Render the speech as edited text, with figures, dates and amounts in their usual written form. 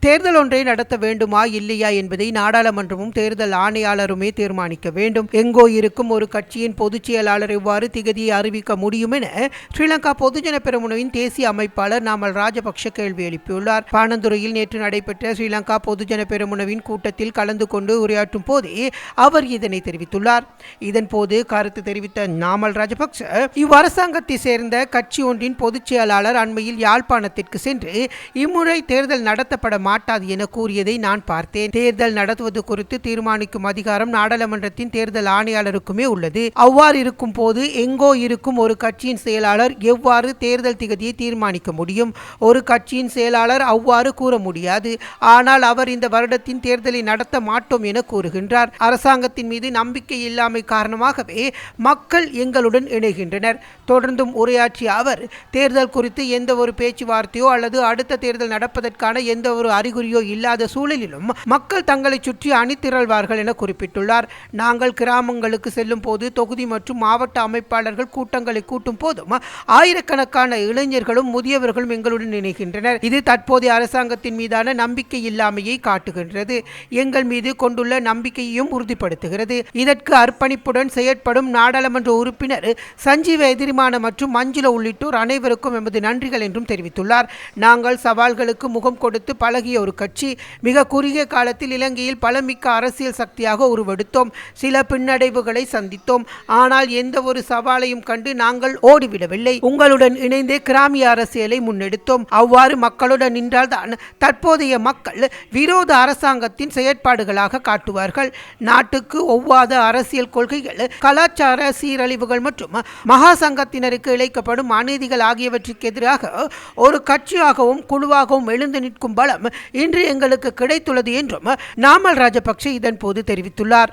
தேர்தல் ஒன்றை நடத்த வேண்டுமா இல்லையா என்பதை நாடாளுமன்றமும் தேர்தல் ஆணையாளருமே தீர்மானிக்க வேண்டும். எங்கோ இருக்கும் ஒரு கட்சியின் பொதுச் செயலாளர் எவ்வாறு திகதியை அறிவிக்க முடியும் என ஸ்ரீலங்கா பொதுஜன பெரமுனவின் தேசிய அமைப்பாளர் நாமல் ராஜபக்ஷ கேள்வி எழுப்பியுள்ளார். பாணந்துறையில் நேற்று நடைபெற்ற ஸ்ரீலங்கா பொதுஜன பெரமுனவின் கூட்டத்தில் கலந்து கொண்டு உரையாற்றும் போதே அவர் இதனை தெரிவித்துள்ளார். இதன்போது கருத்து தெரிவித்த நாமல் ராஜபக்ஷ, இவ்வரசாங்கத்தை சேர்ந்த கட்சி ஒன்றின் பொதுச் செயலாளர் அண்மையில் யாழ்ப்பாணத்திற்கு சென்று இம்முறை தேர்தல் நடத்தப்பட மாட்டாது என கூறியதை நான் பார்த்தேன். தேர்தல் நடத்துவது குறித்து தீர்மானிக்கும் அதிகாரம் நாடாளுமன்றத்தின் தேர்தல் ஆணையாளருக்குமே உள்ளது. அவ்வாறு இருக்கும் போது எங்கோ இருக்கும் ஒரு கட்சியின் செயலாளர் எவ்வாறு தேர்தல் திகதியை தீர்மானிக்க முடியும்? ஒரு கட்சியின் செயலாளர் அவ்வாறு கூற முடியாது. ஆனால் அவர் இந்த வருடத்தின் தேர்தலை நடத்த மாட்டோம் என கூறுகின்றார். அரசாங்கத்தின் மீது நம்பிக்கை இல்லாமை காரணமாகவே மக்கள் எங்களுடன் இணைகின்றனர். தொடர்ந்தும் உரையாற்றிய அவர், தேர்தல் குறித்து எந்த ஒரு பேச்சுவார்த்தையோ அல்லது அடுத்த தேர்தல் நடப்பதற்கான எந்த ஒரு அறிகுறியோ இல்லாத சூழலிலும் மக்கள் தங்களை சுற்றி அணிதிரள்வார்கள் என குறிப்பிட்டுள்ளார். நாங்கள் கிராமங்களுக்கு செல்லும் போது, தொகுதி மற்றும் மாவட்ட அமைப்பாளர்கள் கூட்டங்களை கூட்டும் போதும் ஆயிரக்கணக்கான இளைஞர்களும் முதியவர்களும் எங்களுடன் இணைகின்றனர். இது தற்போதைய அரசாங்கத்தின் மீதான நம்பிக்கை இல்லாமையை காட்டுகின்றது. எங்கள் மீது கொண்டுள்ள நம்பிக்கையையும் உறுதிப்படுத்துகிறது. இதற்கு அர்ப்பணிப்புடன் செயற்படும் நாடாளுமன்ற உறுப்பினர் சஞ்சீவ எதிரிமான மற்றும் மஞ்சுள உள்ளிட்டோர் அனைவருக்கும் எமது நன்றிகள் என்றும் தெரிவித்துள்ளார். நாங்கள் சவால்களுக்கு முகம் கொடுத்து பழகிய ஒரு கட்சி. மிக குறுகிய காலத்தில் இலங்கையில் பலமிக்க அரசியல் சக்தியாக உருவெடுத்தோம். சில பின்னடைவுகளை சந்தித்தோம். ஆனால் எந்த ஒரு சவாலையும் கண்டு நாங்கள் ஓடிவிடவில்லை. உங்களுடன் இணைந்தே கிராமிய அரசியலை முன்னெடுத்தோம். அவ்வாறு மக்களுடன் நின்றால்தான் தற்போதைய மக்கள் விரோத அரசாங்கத்தின் செயற்பாடுகளாக காட்டுவார்கள். நாட்டுக்கு ஒவ்வாத அரசியல் கொள்கைகள், கலாச்சார சீரழிவுகள் மற்றும் மகா சங்கத்தினருக்கு இழைக்கப்படும் அநீதிகள் ஆகியவற்றுக்கு எதிராக ஒரு கட்சியாகவும் குழுவாகவும் எழுந்து நிற்கும் பலம் இன்று எங்களுக்கு கிடைத்துள்ளது என்றும் நாமல் ராஜபக்ஷ இதன் போது தெரிவித்துள்ளார்.